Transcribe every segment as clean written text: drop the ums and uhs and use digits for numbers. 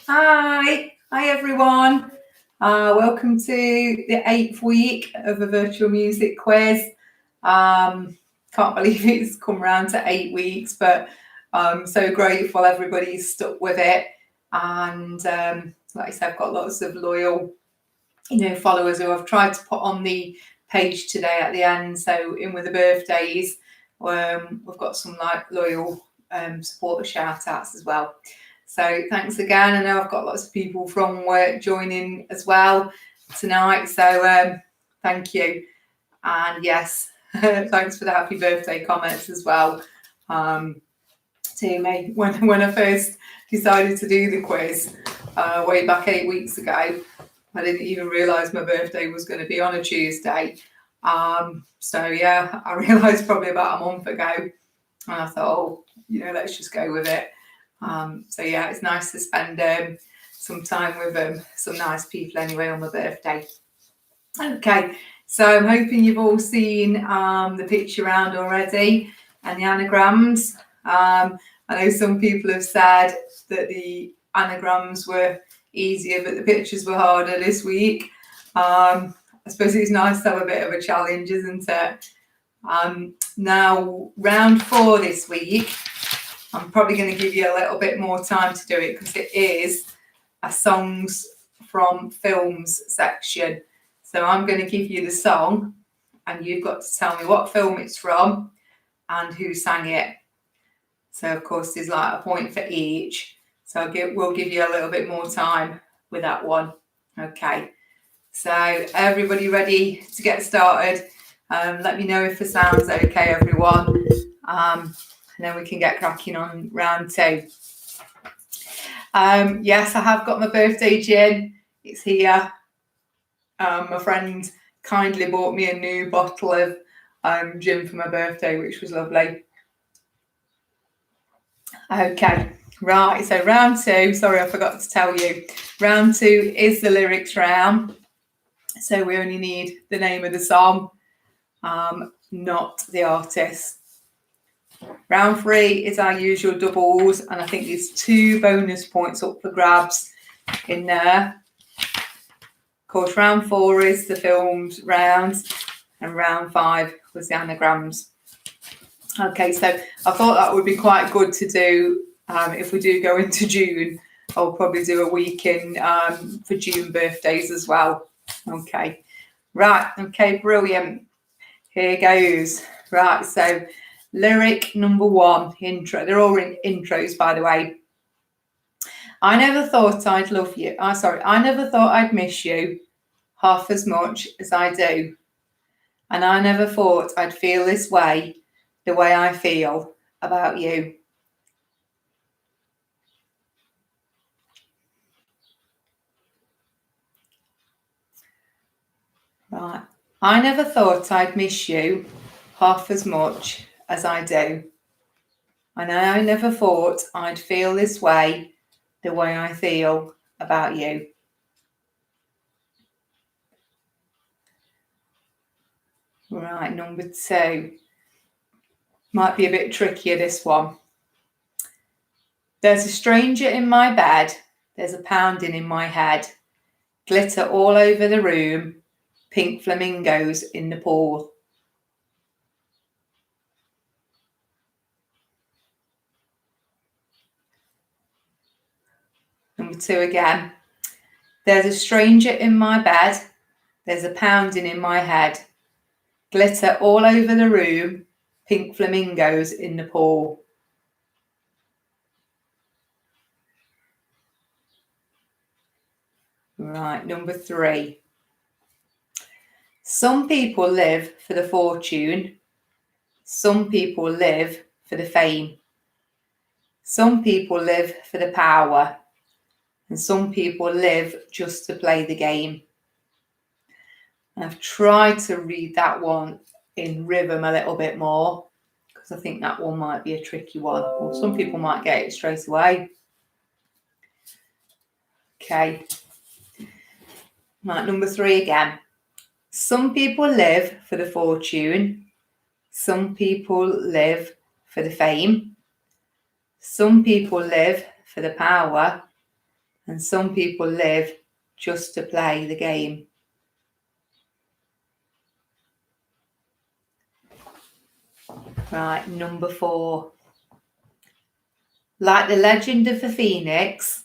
Hi everyone. Welcome to the 8th week of a virtual music quiz. Can't believe it's come around to 8 weeks, but I'm so grateful everybody's stuck with it. And like I said, I've got lots of loyal, followers who I've tried to put on the page today at the end. So in with the birthdays, we've got some loyal supporter shout outs as well. So thanks again. I know I've got lots of people from work joining as well tonight. So thank you. And yes, thanks for the happy birthday comments as well to me. When I first decided to do the quiz way back 8 weeks ago, I didn't even realise my birthday was going to be on a Tuesday. So yeah, I realised probably about a month ago. And I thought, let's just go with it. So yeah, it's nice to spend some time with some nice people anyway on my birthday. Okay, so I'm hoping you've all seen the picture round already and the anagrams. I know some people have said that the anagrams were easier, but the pictures were harder this week. I suppose it's nice to have a bit of a challenge, isn't it? Now, round 4 this week. I'm probably going to give you a little bit more time to do it because it is a songs from films section. So I'm going to give you the song and you've got to tell me what film it's from and who sang it. So of course there's like a point for each. So we'll give you a little bit more time with that one. Okay. So everybody ready to get started? Let me know if the sound's okay, everyone. And then we can get cracking on round 2. Yes, I have got my birthday gin. It's here. My friend kindly bought me a new bottle of gin for my birthday, which was lovely. Okay, right, so round 2, sorry I forgot to tell you. Round 2 is the lyrics round. So we only need the name of the song, not the artist. Round 3 is our usual doubles, and I think there's 2 bonus points up for grabs in there. Of course, round 4 is the films round, and round 5 was the anagrams. Okay, so I thought that would be quite good to do if we do go into June. I'll probably do a week in for June birthdays as well. Okay, right, okay, brilliant. Here goes. Right, so lyric number 1, intro. They're all in intros, by the way. I never thought I'd love you. I never thought I'd miss you half as much as I do. And I never thought I'd feel this way, the way I feel about you. Right. I never thought I'd miss you half as much as I do. And I never thought I'd feel this way, the way I feel about you. Right, number 2. Might be a bit trickier, this one. There's a stranger in my bed. There's a pounding in my head. Glitter all over the room. Pink flamingos in the pool. Number 2 again. There's a stranger in my bed. There's a pounding in my head. Glitter all over the room. Pink flamingos in the pool. Right, number 3. Some people live for the fortune. Some people live for the fame. Some people live for the power. And some people live just to play the game. I've tried to read that one in rhythm a little bit more because I think that one might be a tricky one, or some people might get it straight away. Okay. Right, number 3 again. Some people live for the fortune. Some people live for the fame. Some people live for the power. and some people live just to play the game. Right, number 4. Like the legend of the phoenix,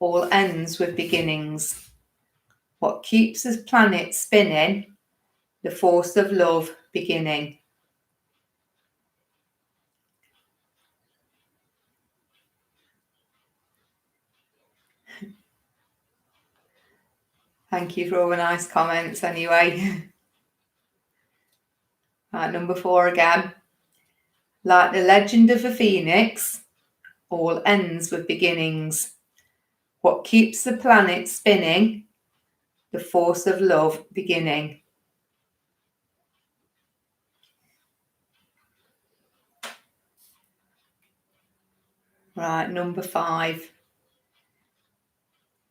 all ends with beginnings. What keeps the planet spinning? The force of love beginning. Thank you for all the nice comments anyway. Right, number 4 again. Like the legend of the phoenix, all ends with beginnings. What keeps the planet spinning? The force of love beginning. Right, number 5.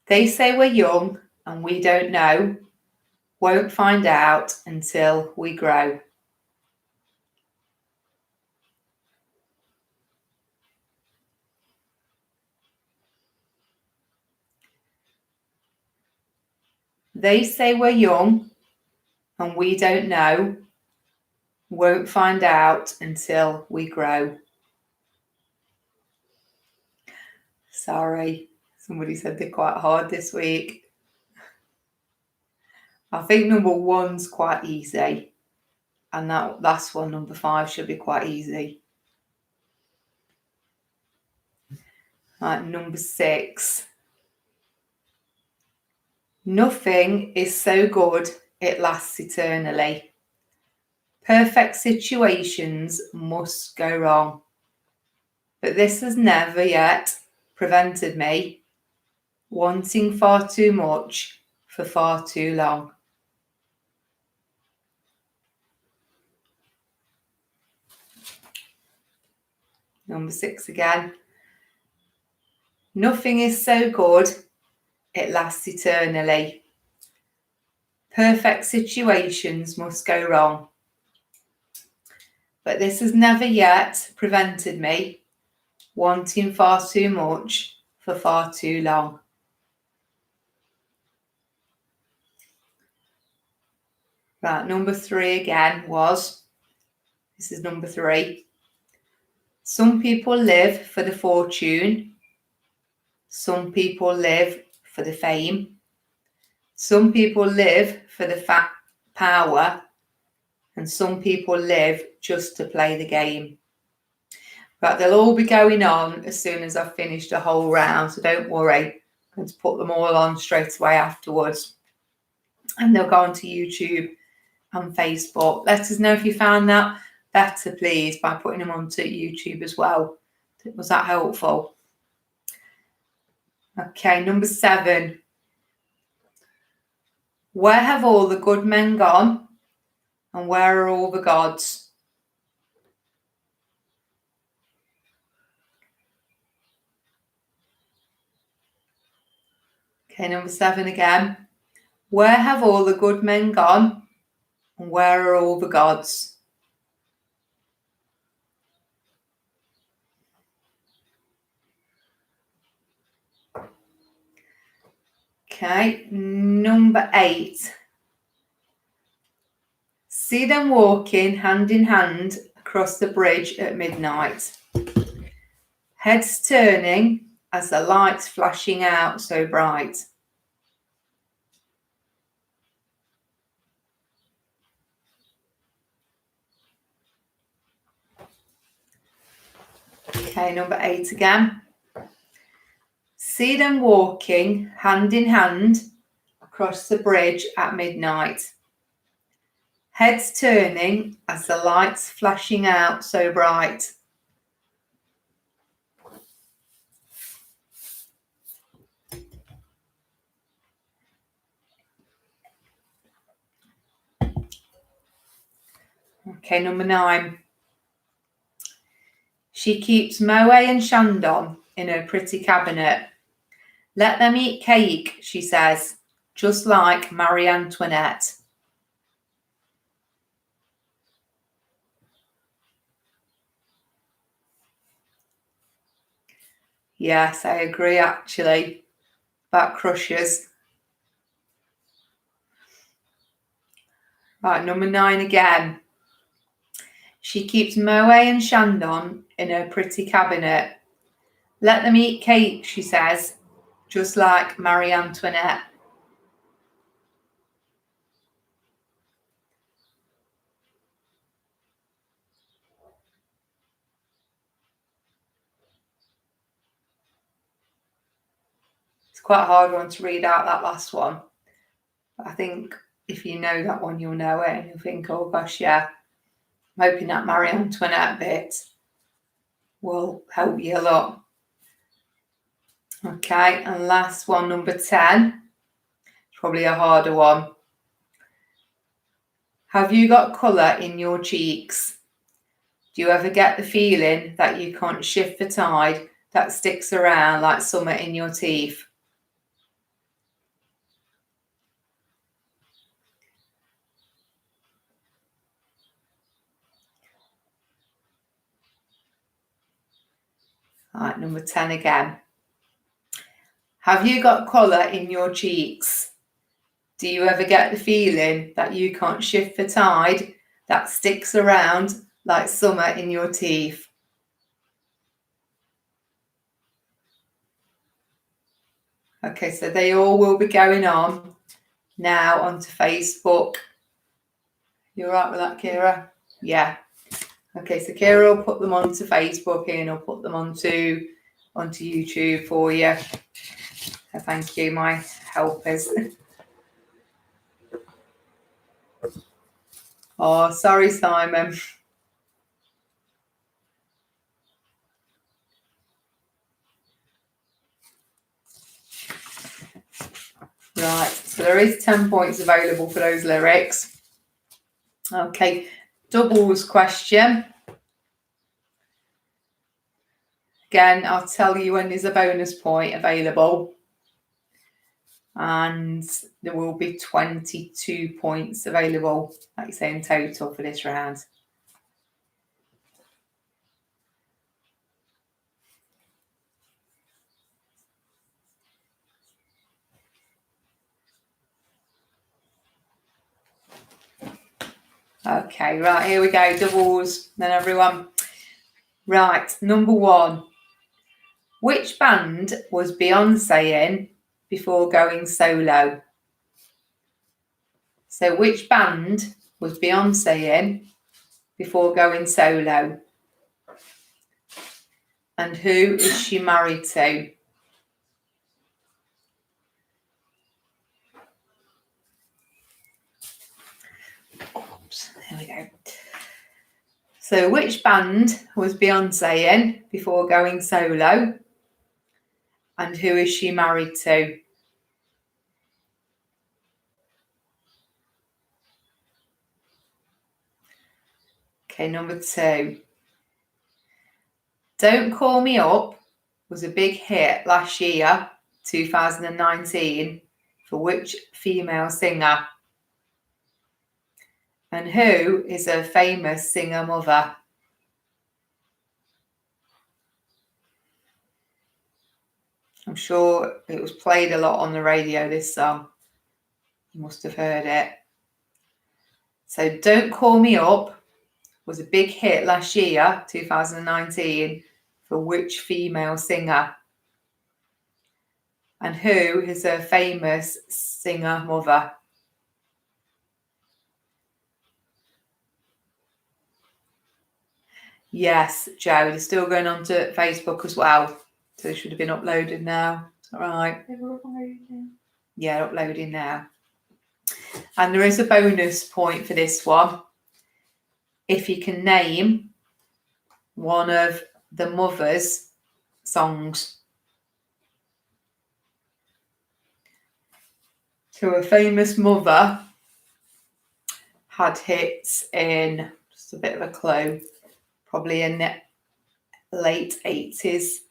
They say we're young and we don't know. Won't find out until we grow. They say we're young and we don't know. Won't find out until we grow. Sorry, somebody said they're quite hard this week. I think number 1's quite easy, and that last one, number 5, should be quite easy. Right, number 6. Nothing is so good it lasts eternally. Perfect situations must go wrong, but this has never yet prevented me wanting far too much for far too long. Number 6 again. Nothing is so good it lasts eternally. Perfect situations must go wrong, but this has never yet prevented me wanting far too much for far too long. Right, number 3 again was, this is number 3. Some people live for the fortune. Some people live for the fame. Some people live for the power. And some people live just to play the game. But they'll all be going on as soon as I've finished the whole round, so don't worry. I'm going to put them all on straight away afterwards. And they'll go onto YouTube and Facebook. Let us know if you found that better, please, by putting them onto YouTube as well. Was that helpful? Okay, number 7. Where have all the good men gone? And where are all the gods? Okay, number 7 again. Where have all the good men gone? And where are all the gods? Okay, number 8. See them walking hand in hand across the bridge at midnight. Heads turning as the lights flashing out so bright. Okay, number 8 again. See them walking hand in hand across the bridge at midnight. Heads turning as the lights flashing out so bright. Okay, number 9. She keeps Moe and Shandon in her pretty cabinet. Let them eat cake, she says, just like Marie Antoinette. Yes, I agree, actually. about crushes. Right, number 9 again. She keeps Moe and Shandon in her pretty cabinet. Let them eat cake, she says, just like Marie Antoinette. It's quite a hard one to read out, that last one. But I think if you know that one, you'll know it and you'll think, oh gosh, yeah. I'm hoping that Marie Antoinette bit will help you a lot. Okay, and last one, number 10. Probably a harder one. Have you got colour in your cheeks? Do you ever get the feeling that you can't shift the tide that sticks around like summer in your teeth? All right, number 10 again. Have you got colour in your cheeks? Do you ever get the feeling that you can't shift the tide that sticks around like summer in your teeth? Okay, so they all will be going on now onto Facebook. You all right with that, Kira? Yeah. Okay, so Kira will put them onto Facebook and I'll put them onto YouTube for you. So thank you, my helpers. Oh, sorry, Simon. Right, so there is 10 points available for those lyrics. Okay, doubles question. Again, I'll tell you when there's a bonus point available. And there will be 22 points available, like you say, in total for this round. Okay, right, here we go, doubles, then everyone. Right, number 1. Which band was Beyonce in before going solo? So which band was Beyonce in before going solo? And who is she married to? Oops, there we go. So which band was Beyonce in before going solo? And who is she married to? Okay, number 2. Don't Call Me Up was a big hit last year, 2019, for which female singer? And who is a famous singer mother? I'm sure it was played a lot on the radio, this song. You must have heard it. So Don't Call Me Up was a big hit last year, 2019, for which female singer? And who is her famous singer mother? Yes, Joe, they're still going on to Facebook as well. So they should have been uploaded now. All right. They were uploading now. Yeah, uploading now. And there is a bonus point for this one. If you can name one of the Mother's songs. So a famous mother had hits in, just a bit of a clue, probably in the late 80s,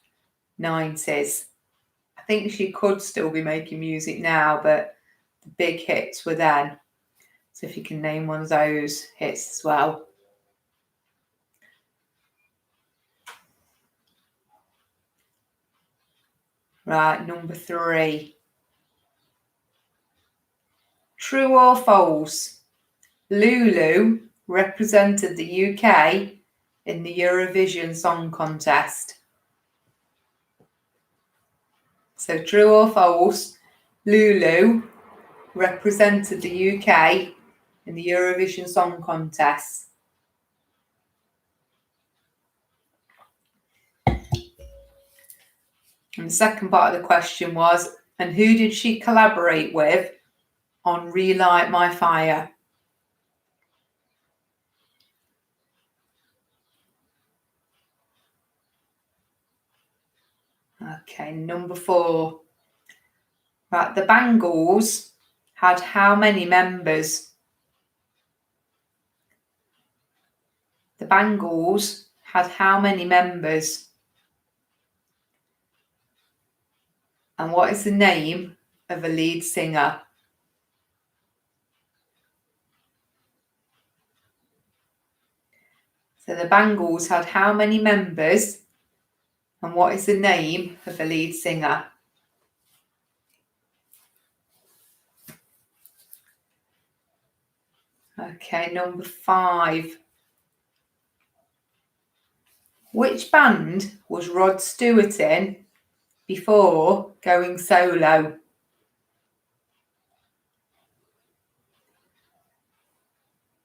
90s. I think she could still be making music now, but the big hits were then. So if you can name one of those hits as well. Right, number 3. True or false? Lulu represented the UK in the Eurovision Song Contest. So true or false? Lulu represented the UK in the Eurovision Song Contest. And the second part of the question was, and who did she collaborate with on Relight My Fire? Okay, number 4. Right, the Bangles had how many members? The Bangles had how many members? And what is the name of a lead singer? So the Bangles had how many members? And what is the name of the lead singer? Okay, number 5. Which band was Rod Stewart in before going solo?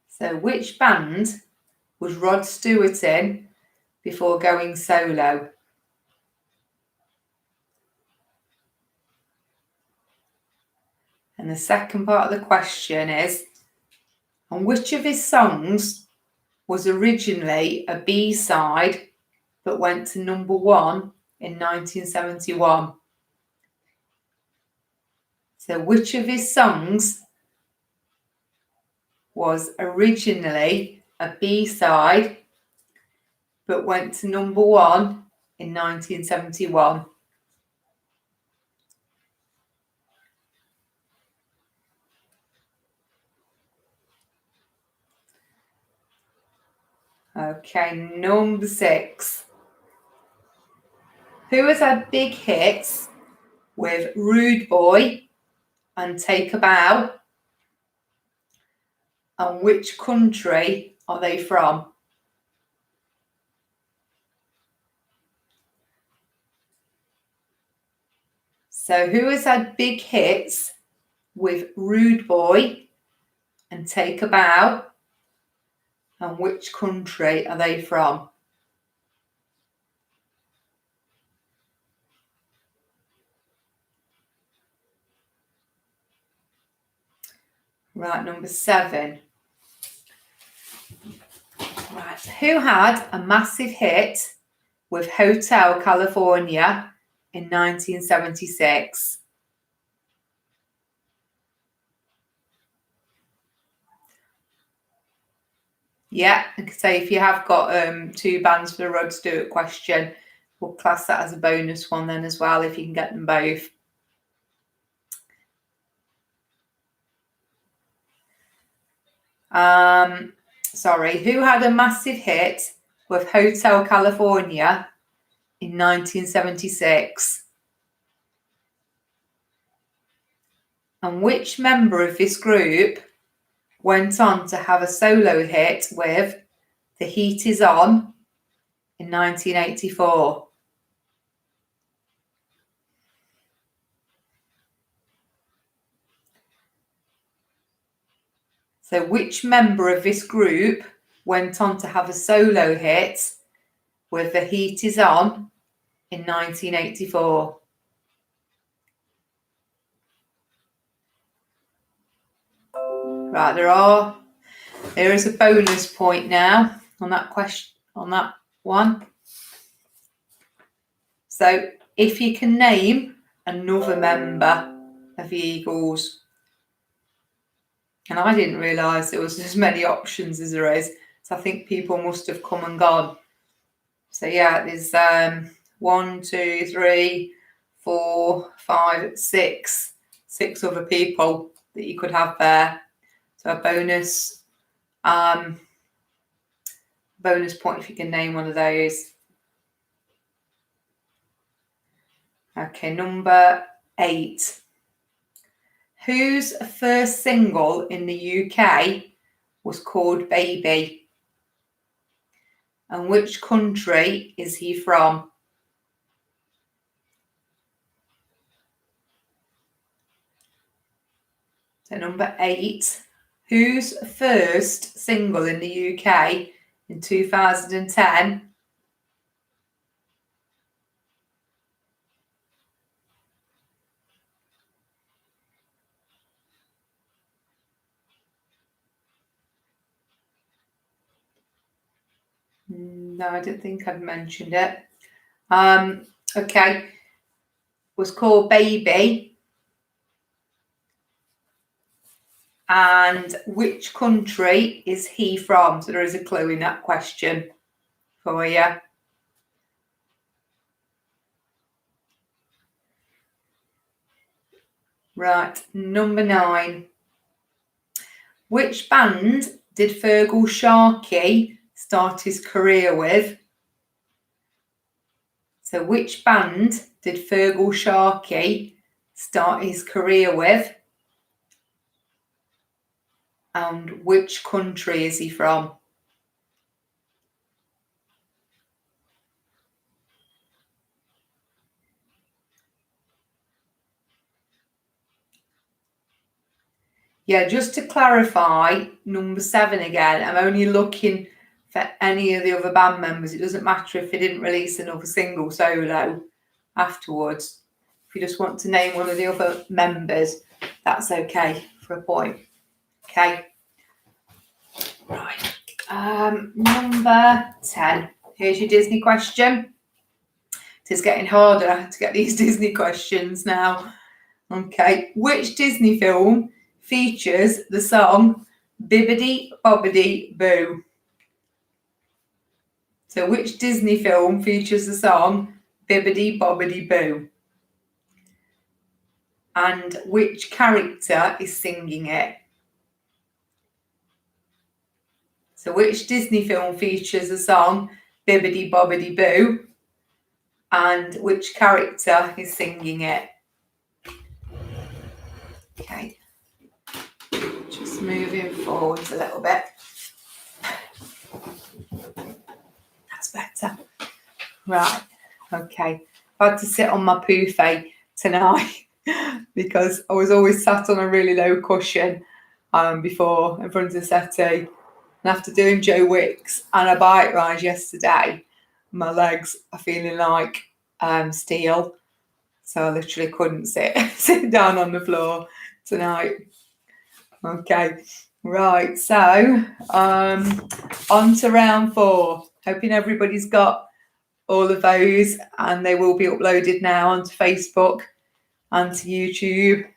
So which band was Rod Stewart in before going solo? And the second part of the question is, on which of his songs was originally a B-side but went to number 1 in 1971? So which of his songs was originally a B-side but went to number 1 in 1971? Okay, number 6. Who has had big hits with Rude Boy and Take a Bow? And which country are they from? So who has had big hits with Rude Boy and Take a Bow? And which country are they from? Right, number 7. Right, who had a massive hit with Hotel California in 1976? Yeah, so if you have got 2 bands for the Rod Stewart question, we'll class that as a bonus one then as well if you can get them both. Sorry, who had a massive hit with Hotel California in 1976? And which member of this group went on to have a solo hit with The Heat Is On in 1984? So which member of this group went on to have a solo hit with The Heat Is On in 1984? Right, there is a bonus point now on that question, on that one. So if you can name another member of the Eagles, and I didn't realise there was as many options as there is, so I think people must have come and gone. So yeah, there's 1, 2, 3, 4, 5, 6 other people that you could have there. So a bonus point if you can name one of those. Okay, number 8. Whose first single in the UK was called Baby? And which country is he from? So number 8, whose first single in the UK in 2010 No, I didn't think I'd mentioned it. Okay, was called Baby. And which country is he from? So there is a clue in that question for you. Right, number 9. Which band did Fergal Sharkey start his career with? So which band did Fergal Sharkey start his career with? And which country is he from? Yeah, just to clarify, number 7 again, I'm only looking for any of the other band members. It doesn't matter if they didn't release another single solo afterwards. If you just want to name one of the other members, that's okay for a point. Okay. Right. Number 10. Here's your Disney question. It is getting harder to get these Disney questions now. Okay. Which Disney film features the song Bibbidi Bobbidi Boo? So which Disney film features the song Bibbidi Bobbidi Boo? And which character is singing it? So which Disney film features the song Bibbidi Bobbidi Boo? And which character is singing it? Okay. Just moving forwards a little bit. That's better. Right. Okay. I've had to sit on my buffet tonight because I was always sat on a really low cushion before in front of the settee. And after doing Joe Wicks and a bike ride yesterday, my legs are feeling like steel. So I literally couldn't sit down on the floor tonight. Okay, right. So on to round 4. Hoping everybody's got all of those, and they will be uploaded now onto Facebook and to YouTube.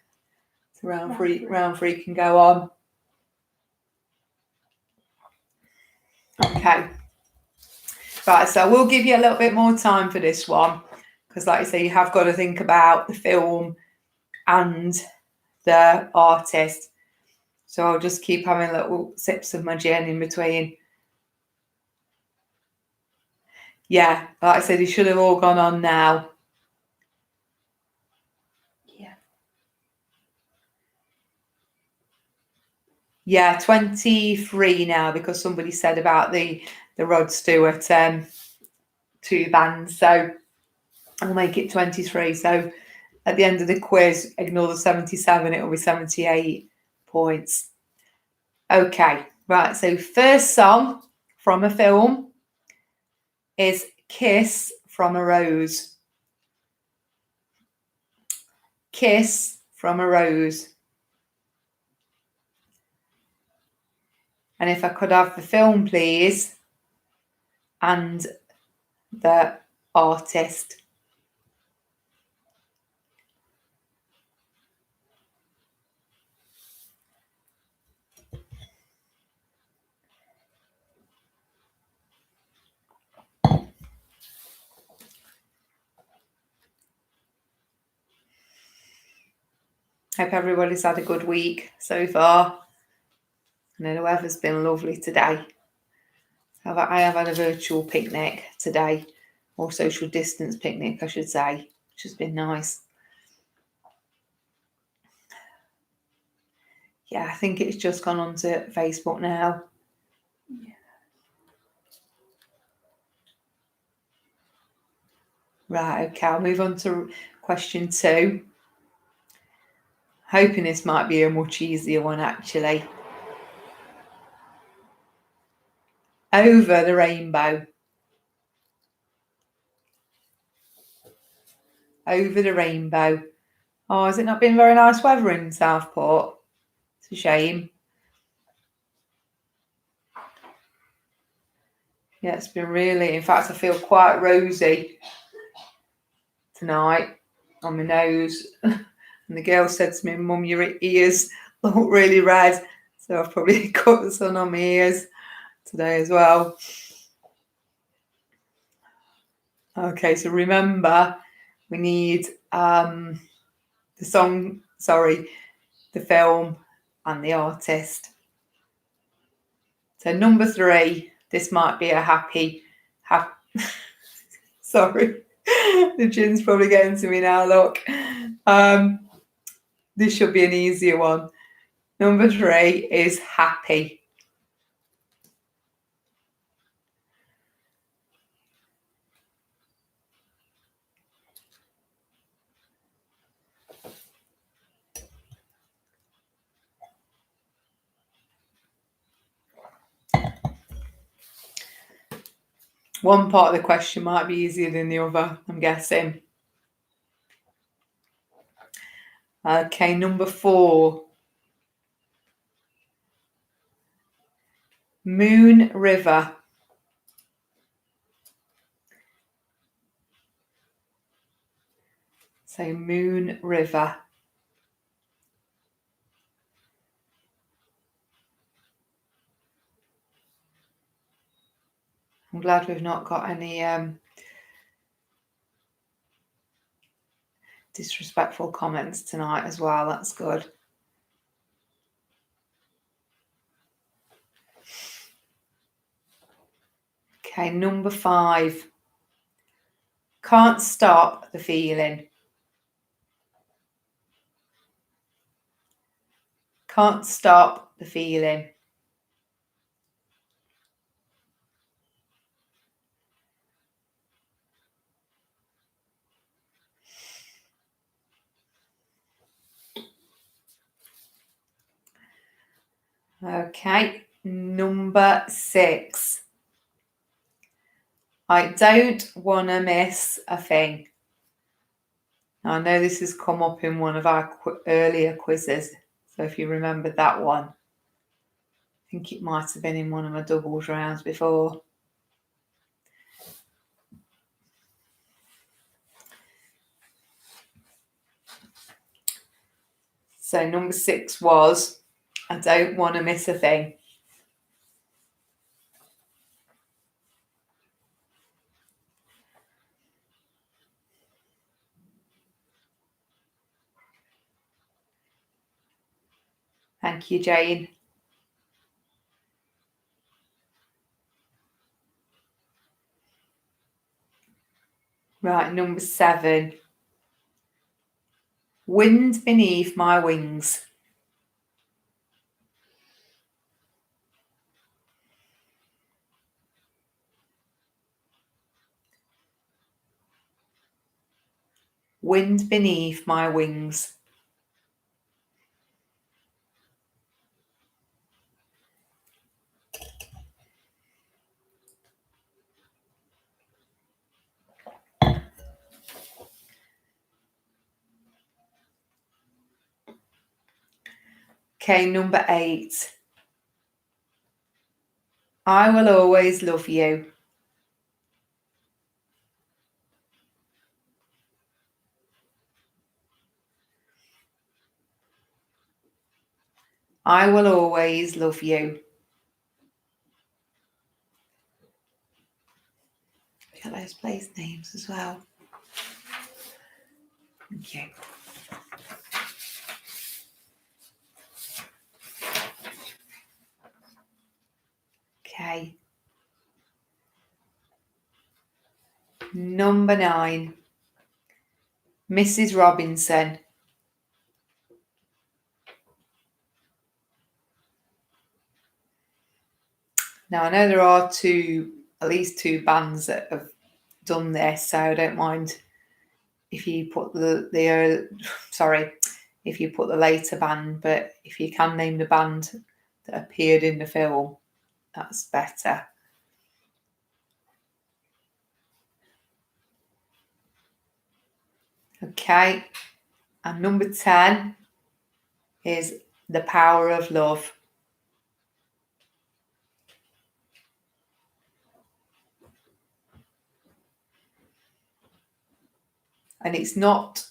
So round three can go on. Okay. Right, so we'll give you a little bit more time for this one because, like I say, you have got to think about the film and the artist. So I'll just keep having little sips of my gin in between. Yeah, like I said, you should have all gone on now. Yeah, 23 now because somebody said about the Rod Stewart 2 bands. So I'll make it 23. So at the end of the quiz, ignore the 77, it will be 78 points. Okay, right. So first song from a film is Kiss from a Rose. Kiss from a Rose. And if I could have the film, please, and the artist. Hope everybody's had a good week so far. And then the weather's been lovely today. I have had a virtual picnic today, or social distance picnic, I should say, which has been nice. Yeah, I think it's just gone onto Facebook now. Right, okay, I'll move on to question 2. Hoping this might be a much easier one, actually. Over the rainbow. Over the rainbow. Oh, has it not been very nice weather in Southport? It's a shame. Yeah, it's been really, in fact, I feel quite rosy tonight on my nose. And the girl said to me, Mum, your ears look really red. So I've probably got the sun on my ears today as well. Okay, so remember, we need the film and the artist. So number 3, this might be a happy sorry, the gin's probably getting to me now, look. This should be an easier one. Number 3 is happy. One part of the question might be easier than the other, I'm guessing. Okay, number 4. Moon River. So Moon River. I'm glad we've not got any disrespectful comments tonight as well. That's good. Okay, number 5. Can't stop the feeling. Can't stop the feeling. Okay, number 6. I don't want to miss a thing. Now, I know this has come up in one of our earlier quizzes, so if you remember that one, I think it might have been in one of my doubles rounds before. So number 6 was, I don't want to miss a thing. Thank you, Jane. Right, number 7. Wind beneath my wings. Wind beneath my wings. Okay, number 8. I will always love you. I will always love you. We got those place names as well. Thank you. Okay. Number 9. Mrs. Robinson. Now I know there are at least two bands that have done this, so I don't mind if you put if you put the later band, but if you can name the band that appeared in the film, that's better. Okay, and number 10 is The Power of Love. And it's not,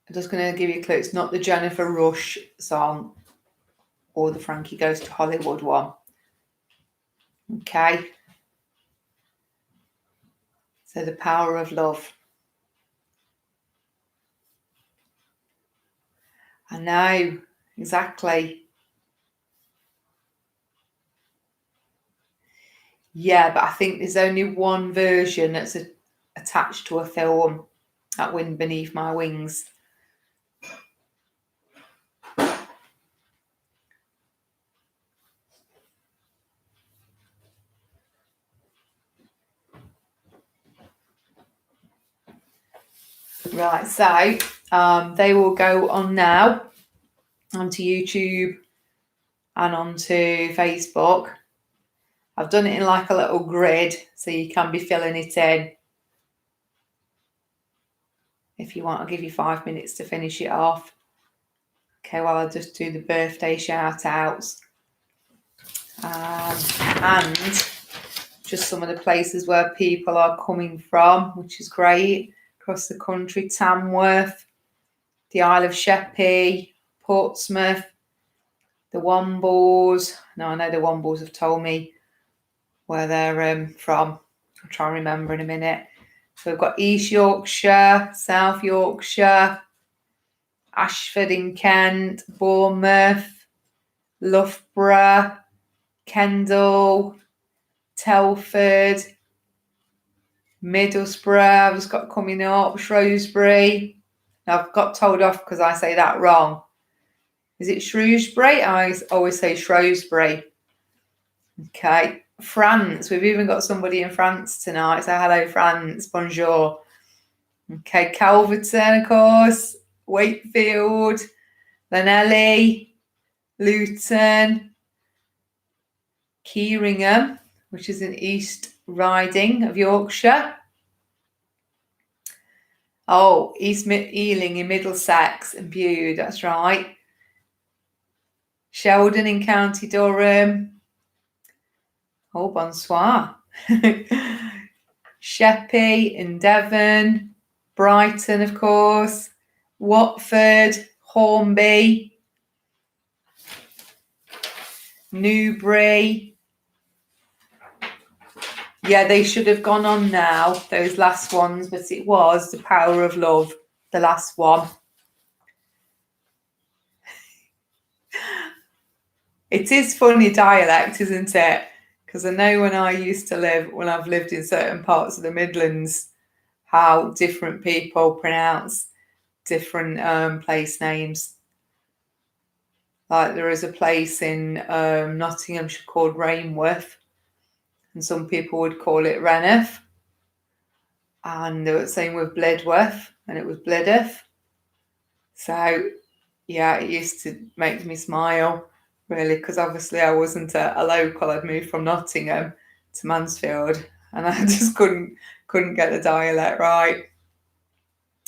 I'm just going to give you a clue, it's not the Jennifer Rush song or the Frankie Goes to Hollywood one. Okay. So The Power of Love. I know, exactly. Yeah, but I think there's only one version that's attached to a film, That Wind Beneath My Wings. Right, so they will go on now onto YouTube and onto Facebook. I've done it in like a little grid, so you can be filling it in. If you want, I'll give you 5 minutes to finish it off. Okay, well, I'll just do the birthday shout outs. And just some of the places where people are coming from, which is great. Across the country, Tamworth, the Isle of Sheppey, Portsmouth, the Wombles. Now, I know the Wombles have told me where they're from. I'll try and remember in a minute. So we've got East Yorkshire, South Yorkshire, Ashford in Kent, Bournemouth, Loughborough, Kendal, Telford, Middlesbrough, I've just got coming up, Shrewsbury. Now, I've got told off because I say that wrong. Is it Shrewsbury? I always say Shrewsbury. Okay. France. We've even got somebody in France tonight. So hello, France. Bonjour. Okay. Calverton, of course. Wakefield. Llanelli. Luton. Keiringham, which is in East Riding of Yorkshire. Oh, East Ealing in Middlesex and Bude, that's right. Sheldon in County Durham. Oh, bonsoir. Sheppey in Devon. Brighton, of course. Watford, Hornby. Newbury. Yeah, they should have gone on now, those last ones, but it was The Power of Love, the last one. It is funny dialect, isn't it? Because I know when I've lived in certain parts of the Midlands, how different people pronounce different place names. Like there is a place in Nottinghamshire called Rainworth, and some people would call it Reneth. And they were saying with Blidworth, and it was Blideth. So, yeah, it used to make me smile, really, because obviously I wasn't a local. I'd moved from Nottingham to Mansfield, and I just couldn't get the dialect right.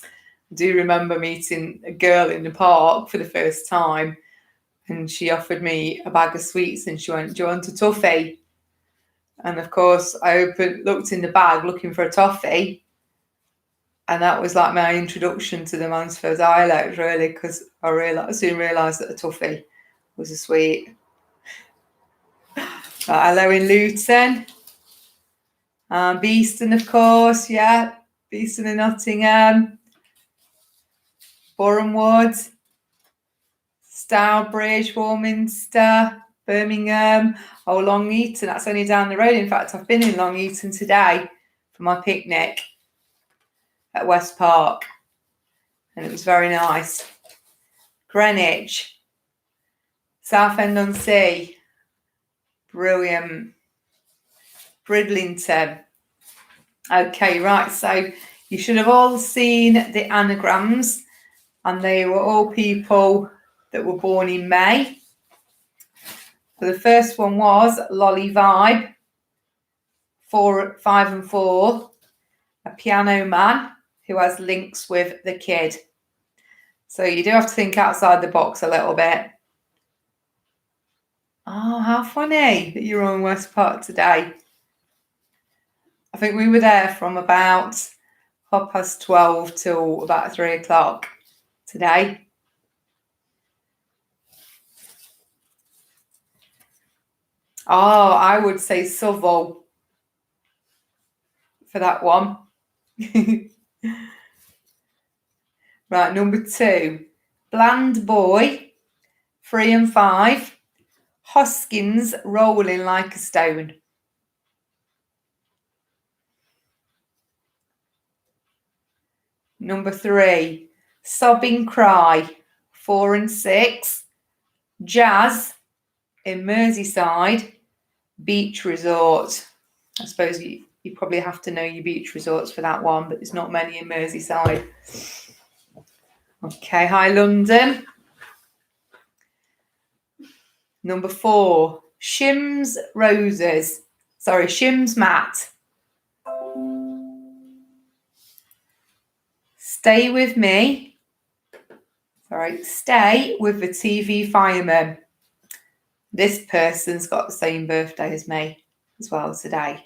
I do remember meeting a girl in the park for the first time, and she offered me a bag of sweets, and she went, "Do you want a toffee?" And of course, I looked in the bag looking for a toffee. And that was like my introduction to the Mansfield dialect, really, because I soon realised that a toffee was a sweet. Hello in Luton. Beeston, of course, yeah. Beeston in Nottingham. Bournemouth. Stourbridge, Warminster, Birmingham. Oh, Long Eaton, that's only down the road. In fact, I've been in Long Eaton today for my picnic at West Park, and it was very nice. Greenwich, Southend-on-Sea, Brilliant. Bridlington. Okay, right. So you should have all seen the anagrams, and they were all people that were born in May. So the first one was Lolly Vibe, 4, 5 and 4, a piano man who has links with the kid. So you do have to think outside the box a little bit. Oh, how funny that you're on West Park today. I think we were there from about 12:30 till about 3 o'clock today. Oh, I would say Southall for that one. Right, number 2, Bland Boy, 3 and 5, Hoskins rolling like a stone. Number 3, Sobbing Cry, 4 and 6, Jazz in Merseyside, Beach Resort. I suppose you probably have to know your beach resorts for that one, but there's not many in Merseyside. Okay, Hi London. Number 4, Shims Matt. Stay with the TV fireman. This person's got the same birthday as me as well today.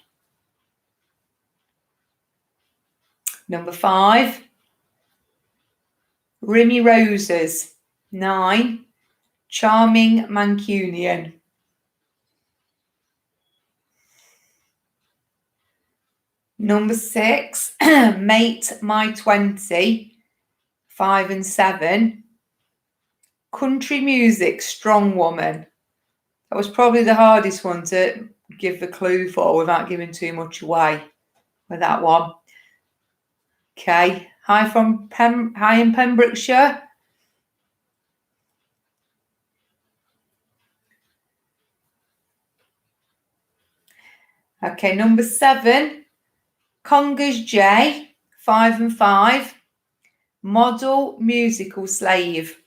Number 5, Rimmy Roses, 9, Charming Mancunian. Number 6, Mate My 20, 5 and 7, Country Music Strong Woman. That was probably the hardest one to give the clue for without giving too much away with that one. Okay, Hi in Pembrokeshire. Okay, number 7, Congers J, 5 and 5, Model Musical Slave.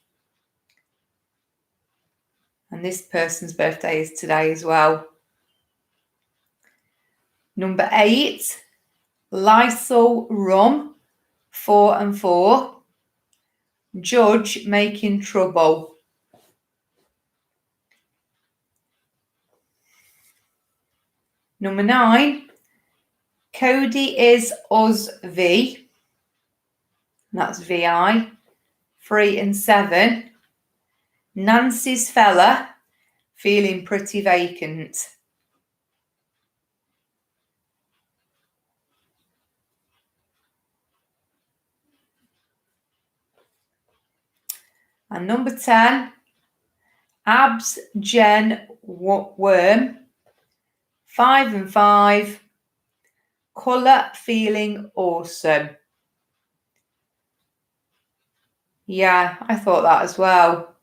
And this person's birthday is today as well. Number 8, Lysol Rum, 4 and 4, Judge Making Trouble. Number 9, Cody is Us V, and that's VI, 3 and 7, Nancy's Fella, Feeling Pretty Vacant. And number 10, Abs Jen Worm, 5 and 5, Colour Feeling Awesome. Yeah, I thought that as well.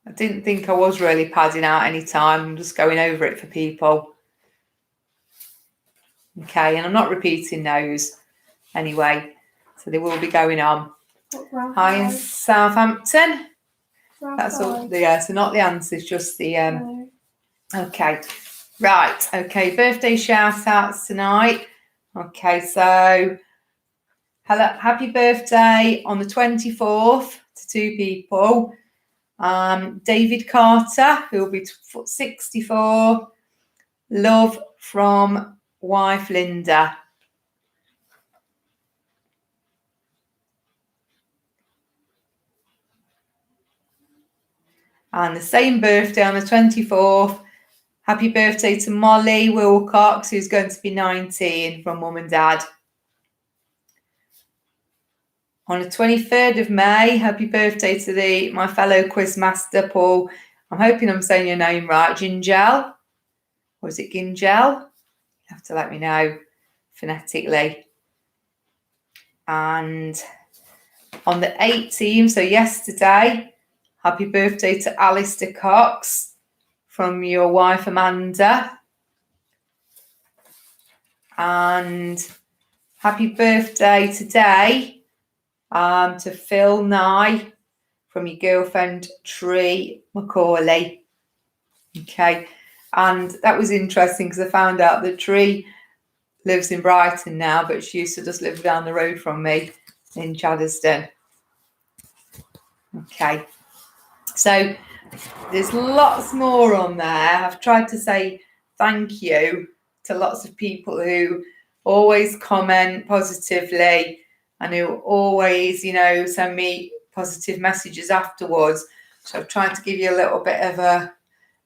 I didn't think I was really padding out any time. I'm just going over it for people. Okay, and I'm not repeating those anyway, so they will be going on. Hi in Southampton. That's all. Yeah, so not the answers, just the Okay, right. Okay, birthday shout outs tonight. Okay, so hello, happy birthday on the 24th to 2 people. David Carter, who will be 64. Love from wife Linda. And the same birthday on the 24th. Happy birthday to Molly Wilcox, who's going to be 19 from Mum and Dad. On the 23rd of May, happy birthday to my fellow quiz master, Paul. I'm hoping I'm saying your name right. Gingel? Or is it Gingel? You have to let me know phonetically. And on the 18th, so yesterday, happy birthday to Alistair Cox from your wife Amanda. And happy birthday today to Phil Nye from your girlfriend Tree Macaulay. Okay, and that was interesting because I found out that Tree lives in Brighton now, but she used to just live down the road from me in Chaddesden. Okay, so there's lots more on there. I've tried to say thank you to lots of people who always comment positively and who always, send me positive messages afterwards. So I've tried to give you a little bit of a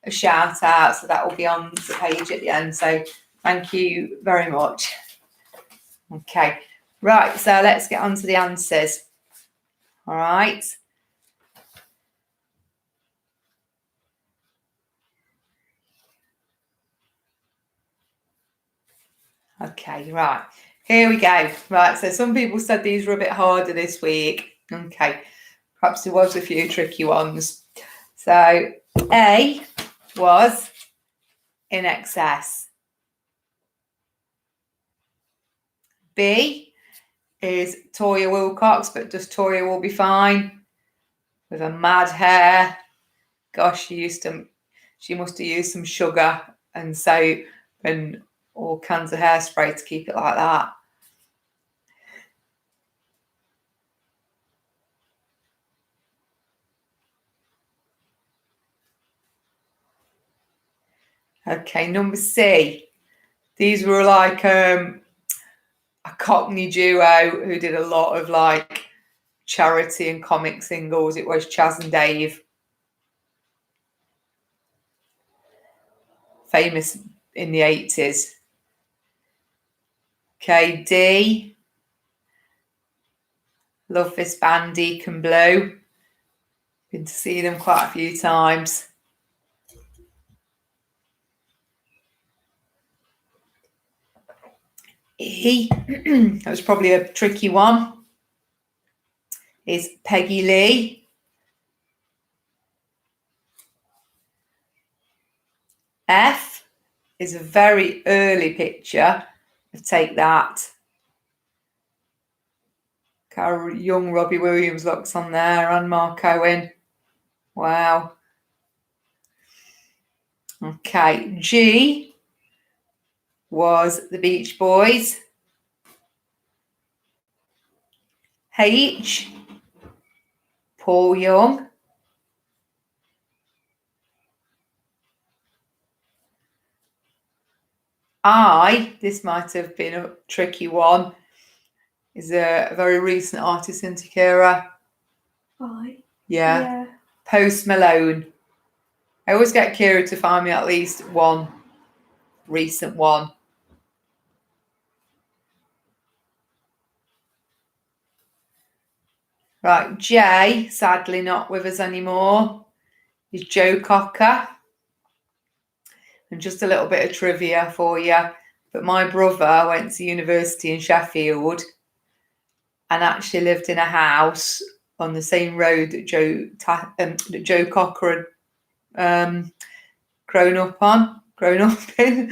shout out, so that will be on the page at the end. So thank you very much. Okay, right, so let's get on to the answers. All right. Okay, right. Here we go. Right, so some people said these were a bit harder this week. Okay, perhaps there was a few tricky ones. So A was in excess. B is Toya Wilcox, but just Toya will be fine with a mad hair. Gosh, she must have used some sugar and soap and all kinds of hairspray to keep it like that. Okay, number C. These were like a Cockney duo who did a lot of like charity and comic singles. It was Chaz and Dave. Famous in the 80s. Okay, D. Love this band, Deacon Blue. Been to see them quite a few times. E. That was probably a tricky one. Is Peggy Lee. F is a very early picture. Take that. How young Robbie Williams looks on there, and Mark Owen. Wow. Okay, G was the Beach Boys. H, Paul Young. I, this might have been a tricky one, is a very recent artist into Kira. Yeah. Post Malone. I always get Kira to find me at least one recent one. Right, J, sadly not with us anymore, is Joe Cocker. And just a little bit of trivia for you. But my brother went to university in Sheffield and actually lived in a house on the same road that Joe Cocker had grown up in.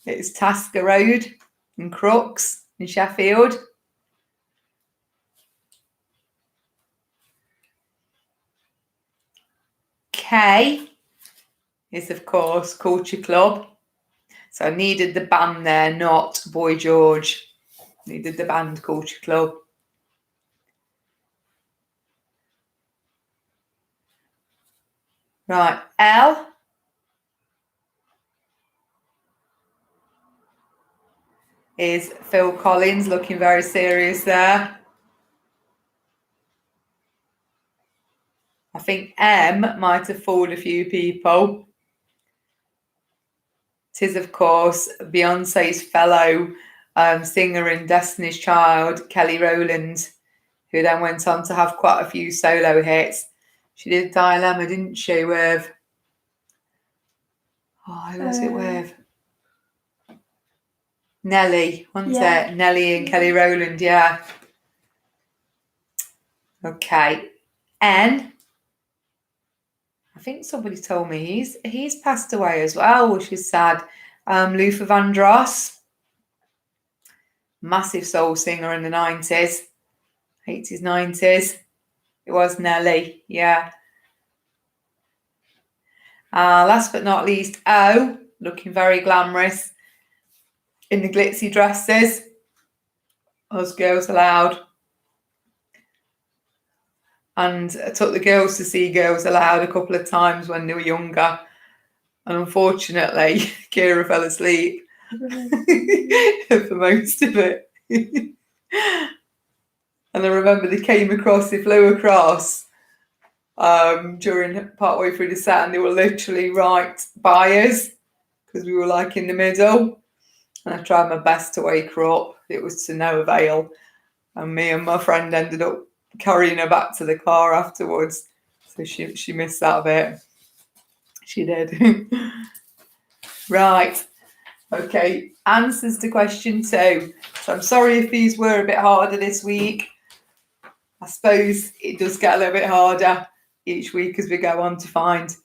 It's Tasker Road in Crooks in Sheffield. K is, of course, Culture Club. So I needed the band there, not Boy George. Needed the band Culture Club. Right, L is Phil Collins, looking very serious there. I think M might have fooled a few people. It is, of course, Beyonce's fellow singer in Destiny's Child, Kelly Rowland, who then went on to have quite a few solo hits. She did Dilemma, didn't she, with... Oh, who was it with? Nelly, wasn't it? Nelly and Kelly Rowland, yeah. Okay. N I think somebody told me he's passed away as well, which is sad. Luther Vandross, massive soul singer in the 90s, 80s, 90s. It was Nelly, yeah. Last but not least, O, looking very glamorous in the glitzy dresses. Us Girls Aloud. And I took the girls to see Girls Aloud a couple of times when they were younger. And unfortunately, Kira fell asleep for most of it. And I remember they flew across during partway through the set, and they were literally right by us because we were like in the middle. And I tried my best to wake her up. It was to no avail. And me and my friend ended up carrying her back to the car afterwards. So she missed that bit. She did. Right. Okay. Answers to question 2. So I'm sorry if these were a bit harder this week. I suppose it does get a little bit harder each week as we go on to find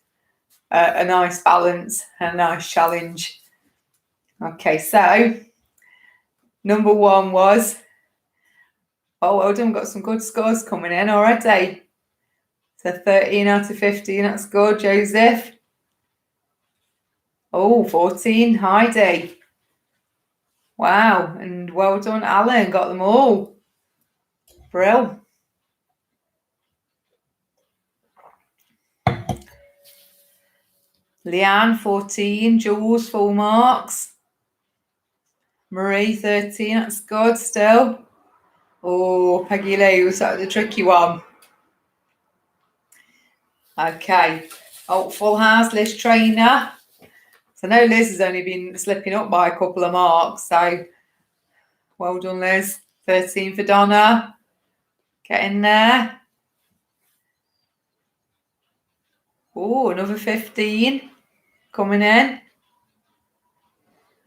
a nice balance, a nice challenge. Okay, so number 1 was, oh, well done, got some good scores coming in already. So 13 out of 15, that's good, Joseph. Oh, 14, Heidi. Wow, and well done, Alan, got them all. Brill. Leanne, 14, Jules, full marks. Marie, 13, that's good still. Oh, Peggy Lee, was that the tricky one? Okay. Oh, full house, Liz Trainer. So I know Liz has only been slipping up by a couple of marks, so well done, Liz. 13 for Donna. Get in there. Oh, another 15 coming in.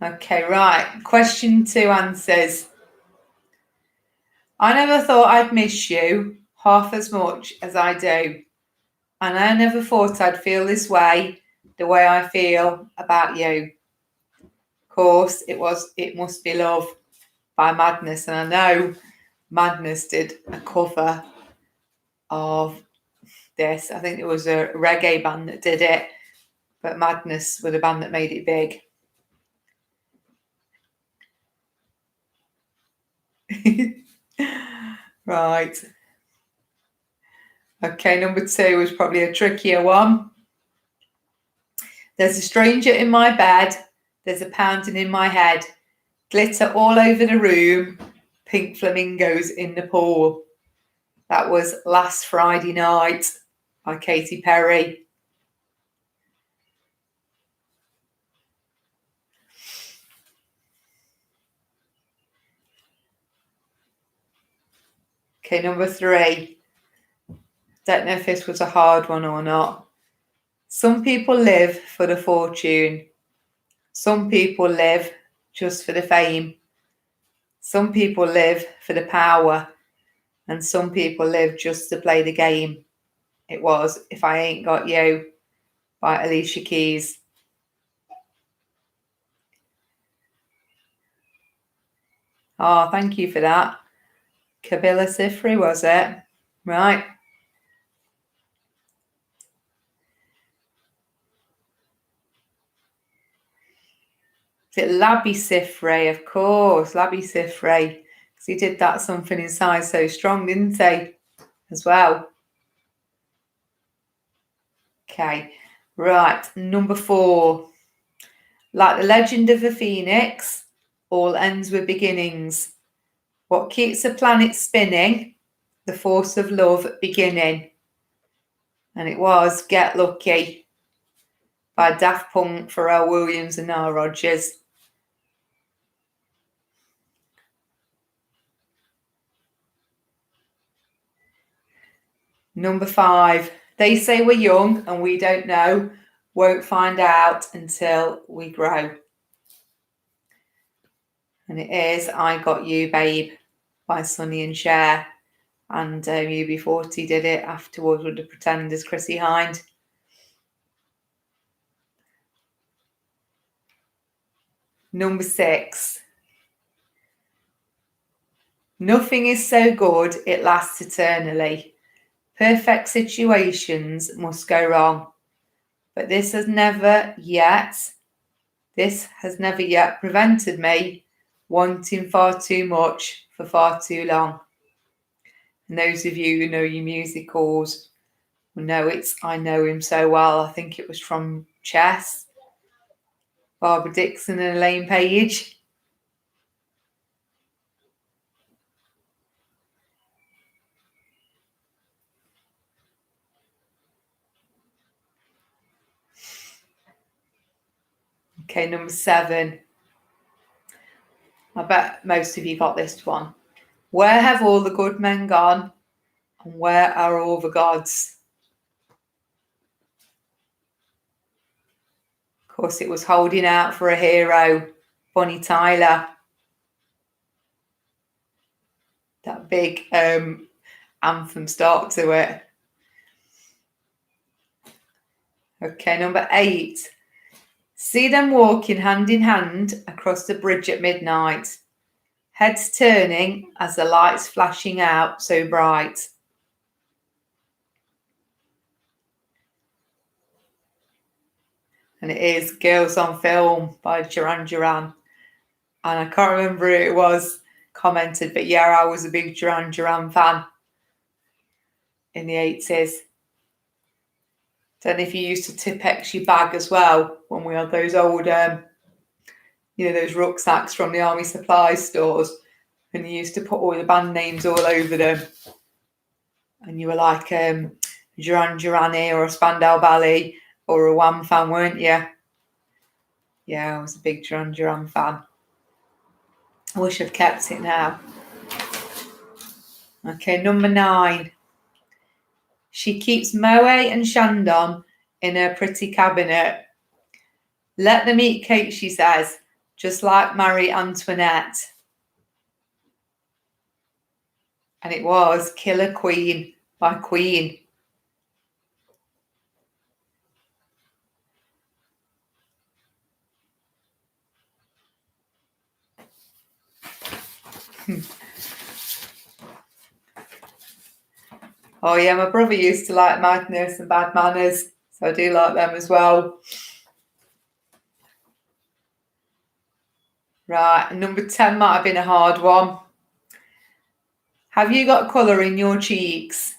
Okay, right. Question 2 answers. I never thought I'd miss you half as much as I do. And I never thought I'd feel this way, the way I feel about you. Of course, It Must Be Love by Madness. And I know Madness did a cover of this. I think it was a reggae band that did it, but Madness were the band that made it big. Right. Okay, number 2 was probably a trickier one. There's a stranger in my bed. There's a pounding in my head. Glitter all over the room. Pink flamingos in the pool. That was Last Friday Night by Katy Perry. Okay, number 3. Don't know if this was a hard one or not. Some people live for the fortune. Some people live just for the fame. Some people live for the power. And some people live just to play the game. It was If I Ain't Got You by Alicia Keys. Oh, thank you for that. Kabila Sifri, was it? Right. Is it Labi Sifri? Of course, Labi Sifri. Because he did that Something Inside So Strong, didn't he? As well. Okay. Right. Number 4. Like the legend of the phoenix, all ends with beginnings. What keeps the planet spinning? The force of love beginning. And it was Get Lucky by Daft Punk, Pharrell Williams and Nile Rodgers. Number 5. They say we're young and we don't know. Won't find out until we grow. And it is I Got You, Babe by Sonny and Cher. And UB40 did it afterwards with the Pretenders, Chrissy Hind. Number 6. Nothing is so good it lasts eternally. Perfect situations must go wrong. But this has never yet prevented me wanting far too much for far too long. And those of you who know your musicals will know I know him so well. I think it was from Chess, Barbara Dixon and Elaine Page. Okay, number 7. I bet most of you got this one. Where have all the good men gone? And where are all the gods? Of course, it was Holding Out for a Hero, Bonnie Tyler. That big anthem start to it. Okay, number 8. See them walking hand in hand across the bridge at midnight, heads turning as the lights flashing out so bright. And it is Girls on Film by Duran Duran. And I can't remember who it was commented, but yeah, I was a big Duran Duran fan in the 80s. Don't know if you used to Tipp-Ex your bag as well when we had those old, those rucksacks from the army supply stores, and you used to put all the band names all over them. And you were like Duran Duran or a Spandau Ballet or a Wham fan, weren't you? Yeah, I was a big Duran Duran fan. I wish I'd kept it now. Okay, number 9. She keeps Moët and Chandon in her pretty cabinet. Let them eat cake, she says, just like Marie Antoinette. And it was Killer Queen by Queen. Oh yeah, my brother used to like Madness and Bad Manners, so I do like them as well. Right, and number 10 might have been a hard one. Have you got colour in your cheeks?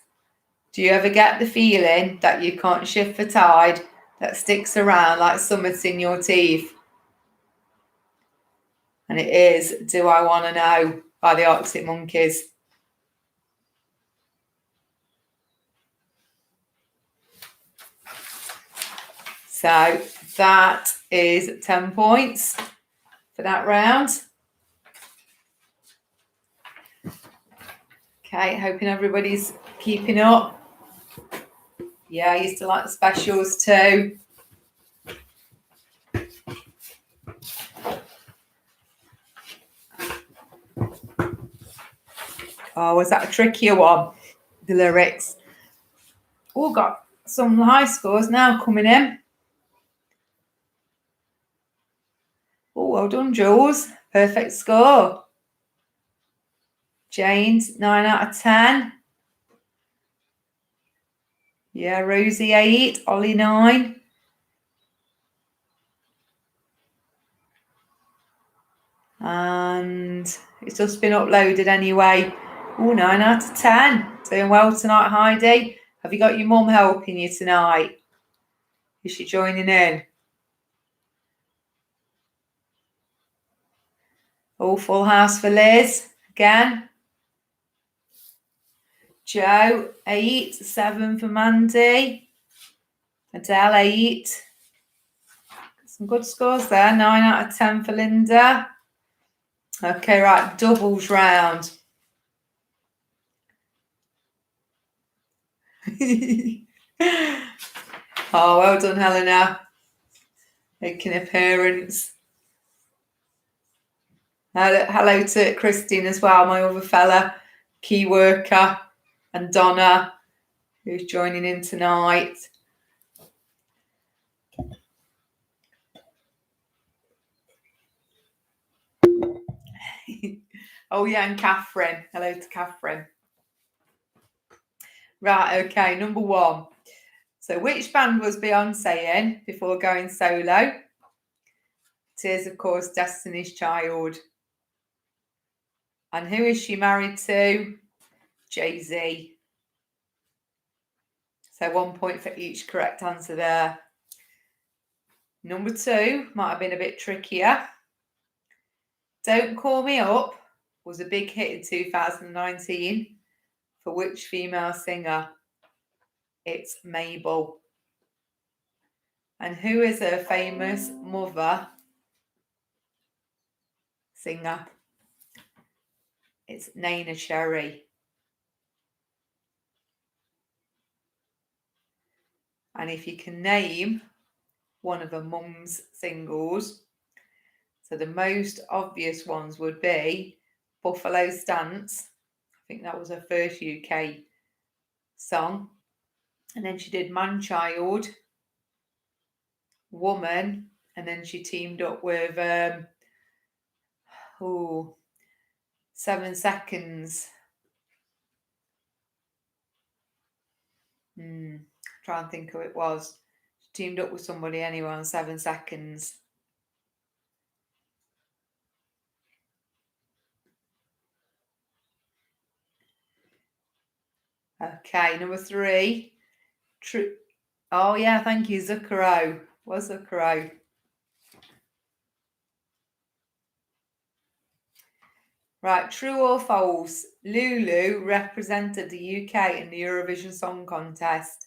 Do you ever get the feeling that you can't shift the tide that sticks around like summits in your teeth? And it is Do I Want to Know by the Arctic Monkeys. So that is 10 points for that round. Okay, hoping everybody's keeping up. Yeah, I used to like the specials too. Oh, was that a trickier one? The lyrics. Oh, got some high scores now coming in. Oh, well done, Jules. Perfect score. Jane's 9 out of 10. Yeah, Rosie 8, Ollie 9. And it's just been uploaded anyway. Oh, 9 out of 10. Doing well tonight, Heidi. Have you got your mum helping you tonight? Is she joining in? Oh, full house for Liz again. Joe 8, 7 for Mandy. Adele 8. Some good scores there. 9 out of 10 for Linda. Okay, right, doubles round. Oh, well done, Helena. Making an appearance. Hello to Christine as well, my other fella, key worker, and Donna, who's joining in tonight. Oh yeah, and Catherine. Hello to Catherine. Right, okay, number 1. So which band was Beyonce in before going solo? It is, of course, Destiny's Child. And who is she married to? Jay-Z. So 1 point for each correct answer there. Number 2 might have been a bit trickier. Don't Call Me Up was a big hit in 2019. For which female singer? It's Mabel. And who is her famous mother singer? It's Naina Cherry. And if you can name one of her mum's singles, so the most obvious ones would be Buffalo Stance. I think that was her first UK song. And then she did Man Child, Woman, and then she teamed up with 7 Seconds. Try and think who it was. She teamed up with somebody anyway on 7 Seconds. Okay, number 3. Oh yeah, thank you, Zucchero. Was Zucchero. Right, true or false? Lulu represented the UK in the Eurovision Song Contest.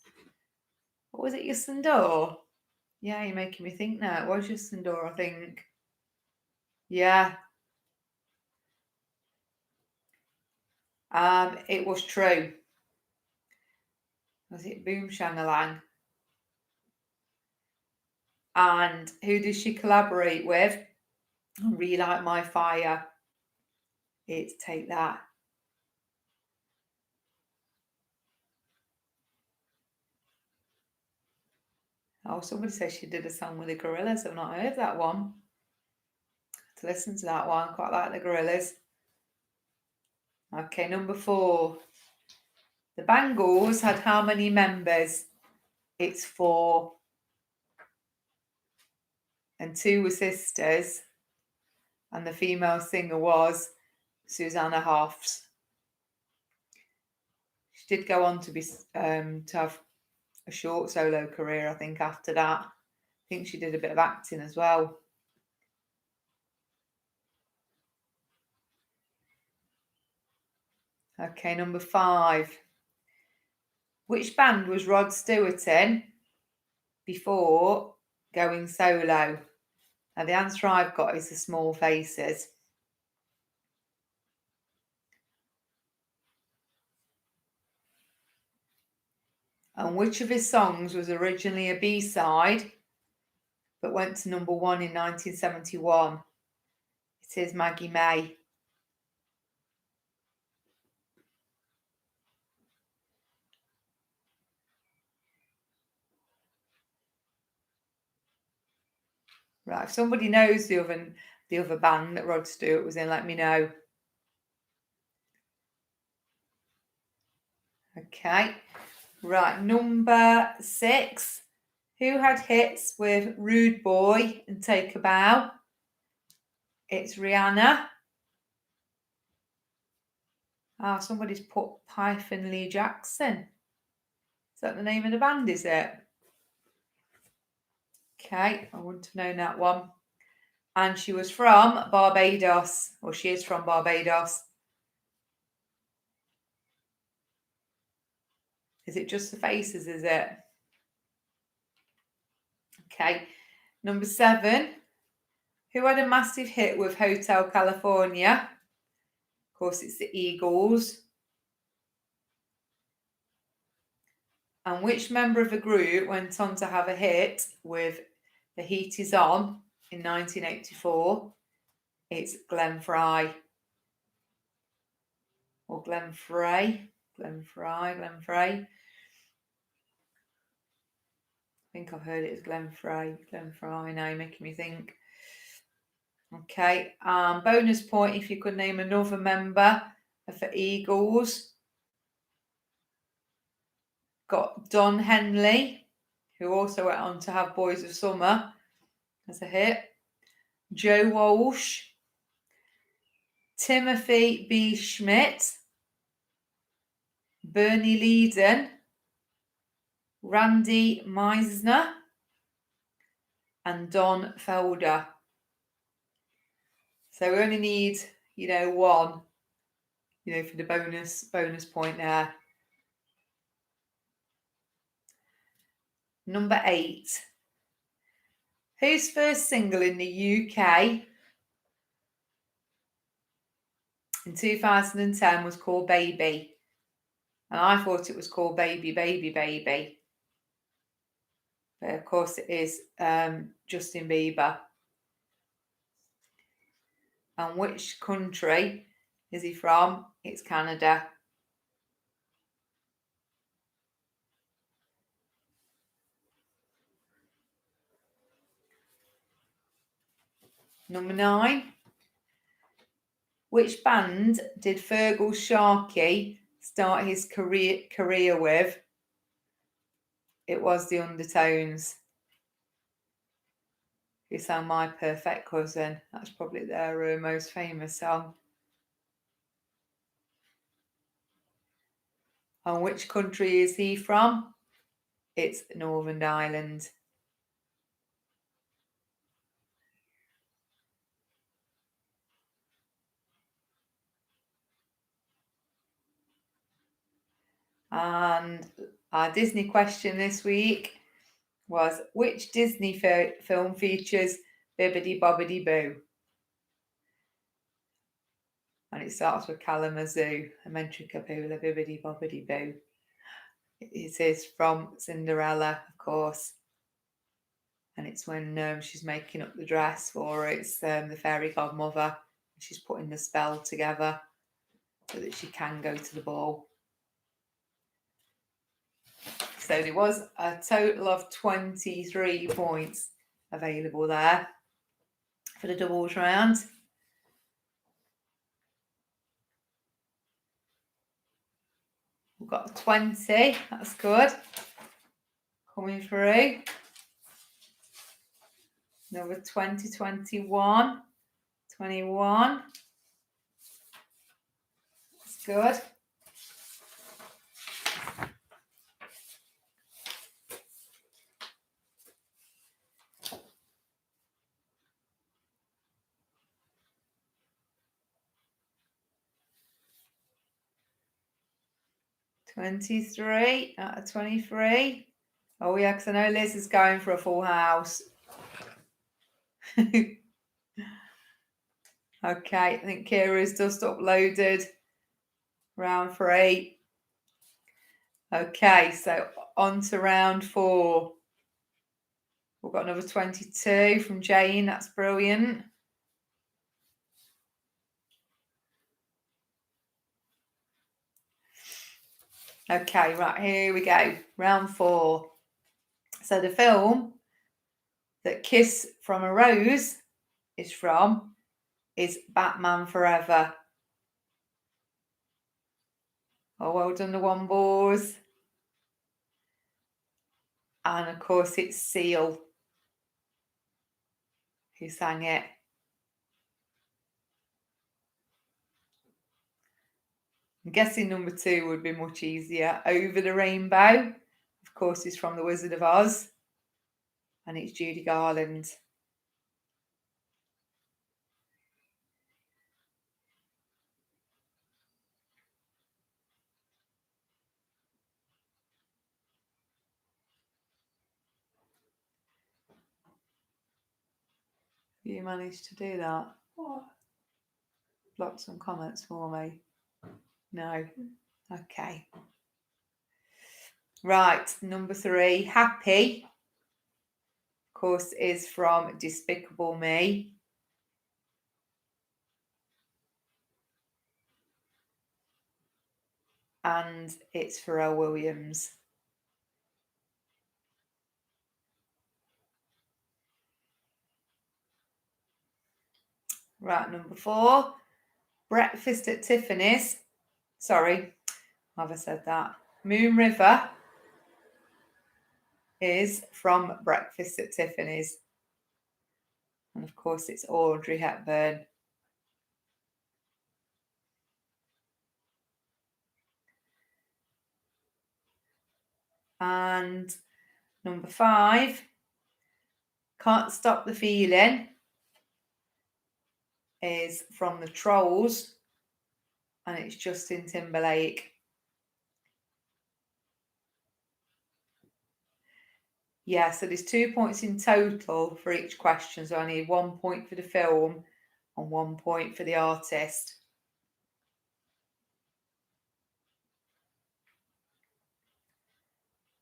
What was it, Yasandor? Yeah, you're making me think now. It was Yasandor, I think. Yeah. It was true. Was it Boom Shangalang? And who did she collaborate with? Relight My Fire. It's Take That. Oh, somebody says she did a song with the Gorillas. I've not heard that one. To listen to that one, quite like the Gorillas. Okay, number 4. The Bangles had how many members? It's 4. And 2 were sisters. And the female singer was Susanna Hoffs. She did go on to be to have a short solo career, I think, after that. I think she did a bit of acting as well. Okay, number 5. Which band was Rod Stewart in before going solo? Now, the answer I've got is the Small Faces. And which of his songs was originally a B-side but went to number 1 in 1971? It is Maggie May. Right, if somebody knows the other band that Rod Stewart was in, let me know. Okay, right, number 6. Who had hits with Rude Boy and Take a Bow? It's Rihanna. Somebody's put Python Lee Jackson. Is that the name of the band, is it? Okay, I wouldn't have known that one. And she was from Barbados, or she is from Barbados. Is it Just the Faces, is it? Okay, number 7. Who had a massive hit with Hotel California? Of course, it's the Eagles. And which member of the group went on to have a hit with The Heat Is On in 1984? It's Glenn Fry. Or Glenn Frey. Glenn Fry. I think I've heard it as Glenn Frey. Glenn Fry, now you're making me think. Okay, bonus point if you could name another member of the Eagles. Got Don Henley, who also went on to have Boys of Summer as a hit. Joe Walsh, Timothy B. Schmidt, Bernie Leadon, Randy Meisner, and Don Felder. So we only need, one, for the bonus point there. Number 8. Whose first single in the UK in 2010 was called Baby? And I thought it was called Baby, Baby, Baby. But of course it is Justin Bieber. And which country is he from? It's Canada. Number 9. Which band did Fergal Sharkey start his career with? It was the Undertones. Who sang My Perfect Cousin. That's probably their most famous song. And which country is he from? It's Northern Ireland. And our Disney question this week was, which Disney film features Bibbidi Bobbidi Boo? And it starts with Kalamazoo, a Mentricapoola Bibbidi Bobbidi Boo. It is from Cinderella, of course. And it's when she's making up the dress for her. It's the fairy godmother. She's putting the spell together so that she can go to the ball. So there was a total of 23 points available there for the doubles round. We've got 20, that's good. Coming through. Number 20, 21, 21. That's good. $23 out of 23. Oh yeah, because I know Liz is going for a full house. Okay, I think Kira's just uploaded round 3. Okay, so on to round 4. We've got another 22 from Jane. That's brilliant. Okay, right, here we go. Round 4. So the film that Kiss from a Rose is from is Batman Forever. Oh, well done, the one boys. And of course, it's Seal who sang it. I'm guessing number 2 would be much easier. Over the Rainbow, of course, is from The Wizard of Oz. And it's Judy Garland. You managed to do that? Oh. Block some comments for me. No. Okay. Right, number 3, Happy, of course, is from Despicable Me. And it's Pharrell Williams. Right, number 4, Breakfast at Tiffany's. Sorry, have I said that? Moon River is from Breakfast at Tiffany's. And of course, it's Audrey Hepburn. And number 5, Can't Stop the Feeling is from the Trolls, and it's Justin Timberlake. Yeah, so there's 2 points in total for each question. So I need 1 point for the film and 1 point for the artist.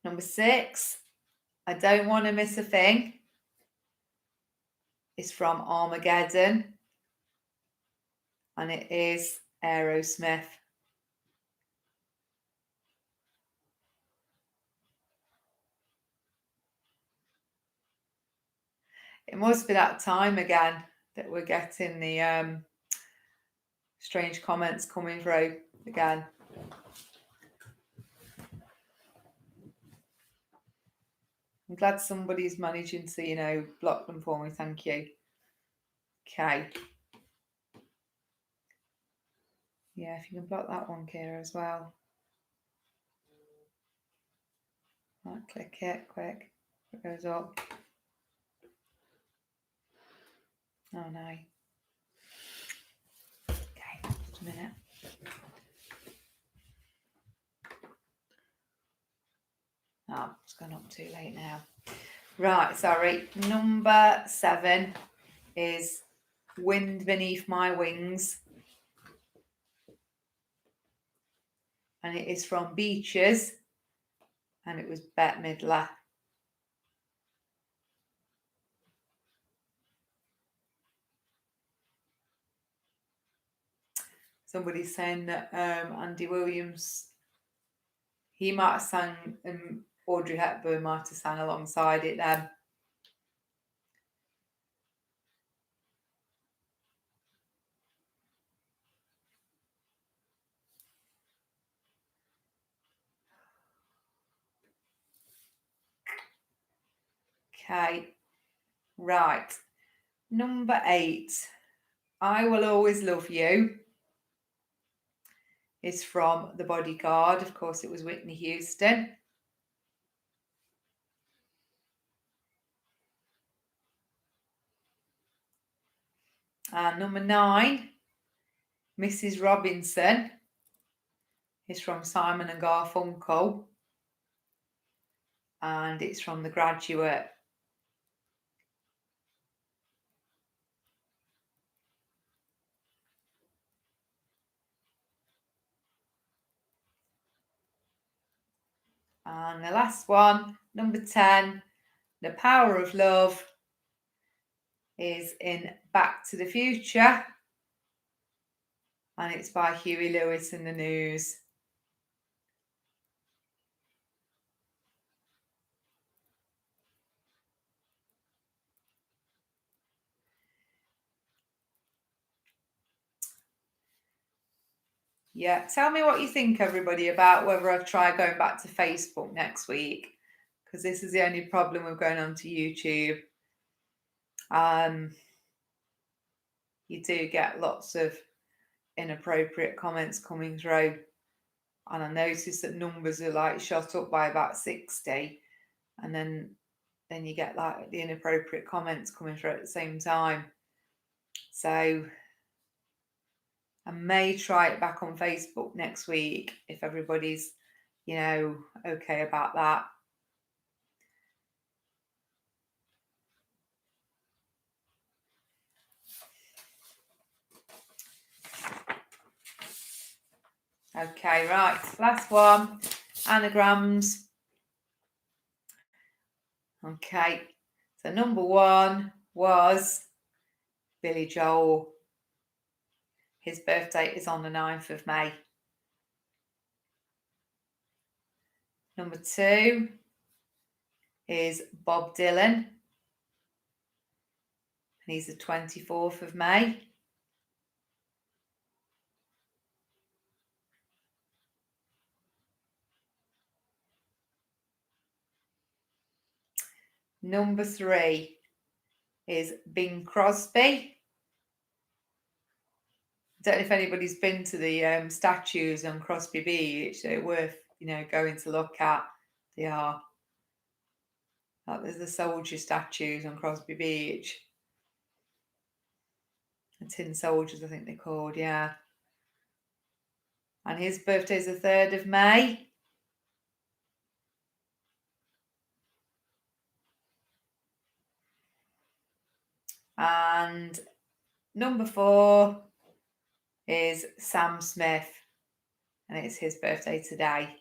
Number 6, I Don't Want to Miss a Thing is from Armageddon, and it is Aerosmith. It must be that time again that we're getting the strange comments coming through again. I'm glad somebody's managing to, block them for me. Thank you. Okay. Yeah, if you can block that one, Kira, as well. Right, click it quick. It goes up. Oh no. Okay, just a minute. Oh, it's gone up too late now. Right, sorry. Number 7 is Wind Beneath My Wings. And it is from Beaches. And it was Bette Midler. Somebody's saying that Andy Williams, he might have sang, and Audrey Hepburn might have sang alongside it then. Okay, right. Number 8, I Will Always Love You is from The Bodyguard. Of course, it was Whitney Houston. And number 9, Mrs. Robinson is from Simon and Garfunkel. And it's from The Graduate. And the last one, number 10, The Power of Love is in Back to the Future. And it's by Huey Lewis and the News. Yeah, tell me what you think, everybody, about whether I've tried going back to Facebook next week, because this is the only problem with going on to YouTube. You do get lots of inappropriate comments coming through, and I noticed that numbers are like shot up by about 60, and then you get like the inappropriate comments coming through at the same time. So I may try it back on Facebook next week if everybody's, okay about that. Okay, right, last one, anagrams. Okay, so number 1 was Billy Joel. His birthday is on the 9th of May. Number 2 is Bob Dylan, and he's the 24th of May. Number 3 is Bing Crosby. I don't know if anybody's been to the statues on Crosby Beach. They're worth, going to look at. They are. There's the soldier statues on Crosby Beach. The tin soldiers, I think they're called, yeah. And his birthday's the 3rd of May. And number 4 is Sam Smith, and it's his birthday today.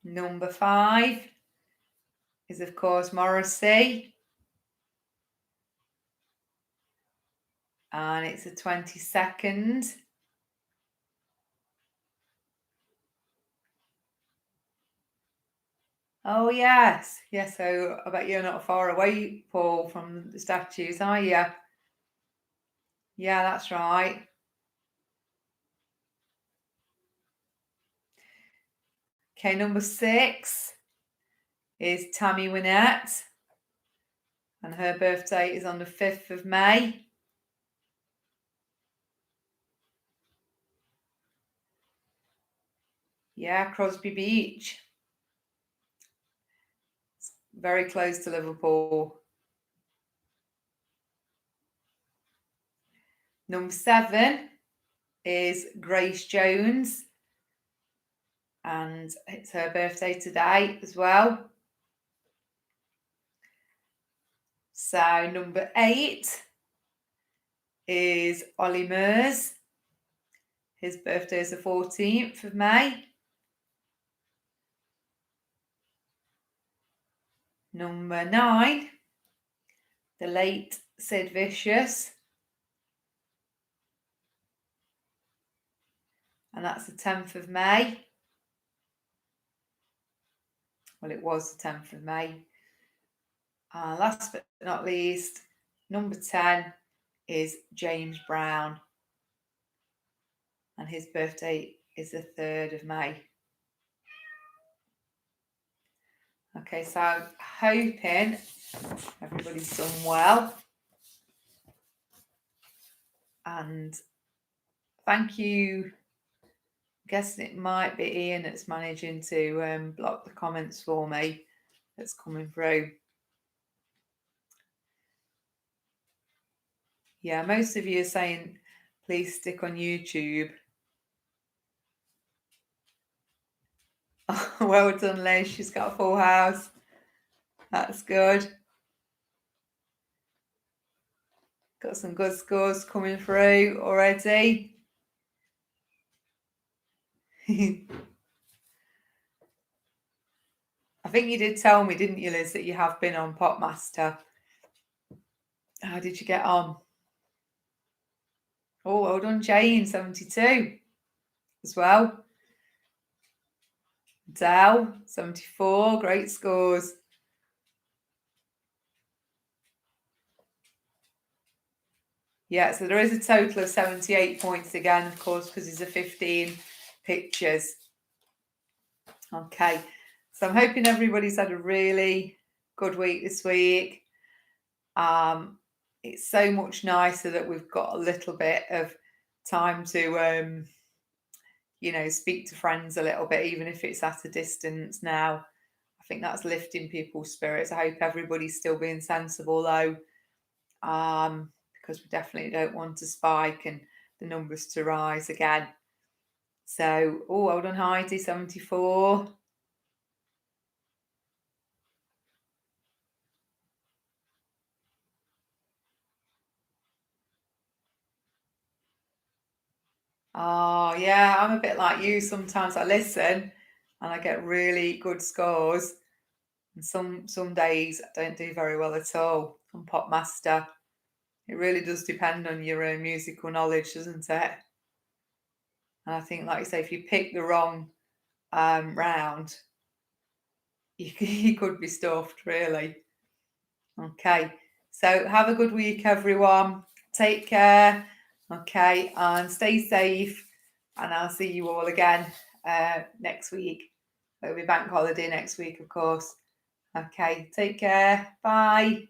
Number 5 is, of course, Morrissey, and it's the 22nd. Oh, yes. Yeah, so I bet you're not far away, Paul, from the statues, are you? Yeah, that's right. Okay, number 6 is Tammy Wynette, and her birthday is on the 5th of May. Yeah, Crosby Beach. It's very close to Liverpool. Number 7 is Grace Jones, and it's her birthday today as well. So number 8 is Ollie Murs. His birthday is the 14th of May. Number 9, the late Sid Vicious, and that's the 10th of May. Well, it was the 10th of May. Last but not least, number 10 is James Brown, and his birthday is the 3rd of May. Okay, so I'm hoping everybody's done well. And thank you. I'm guessing it might be Ian that's managing to block the comments for me that's coming through. Yeah, most of you are saying, please stick on YouTube. Well done, Liz. She's got a full house. That's good. Got some good scores coming through already. I think you did tell me, didn't you, Liz, that you have been on Popmaster. How did you get on? Oh, well done, Jane, 72 as well. Dell, 74, great scores. Yeah, so there is a total of 78 points again, of course, because it's a 15 pictures. Okay, so I'm hoping everybody's had a really good week this week. It's so much nicer that we've got a little bit of time to, speak to friends a little bit, even if it's at a distance now. I think that's lifting people's spirits. I hope everybody's still being sensible, though, because we definitely don't want to spike and the numbers to rise again. So, well done, Heidi, 74. Oh, yeah, I'm a bit like you. Sometimes I listen and I get really good scores. And some days I don't do very well at all on Popmaster. It really does depend on your own musical knowledge, doesn't it? And I think, like you say, if you pick the wrong round, you could be stuffed, really. Okay, so have a good week, everyone. Take care, okay, and stay safe. And I'll see you all again next week. It'll be bank holiday next week, of course. Okay, take care. Bye.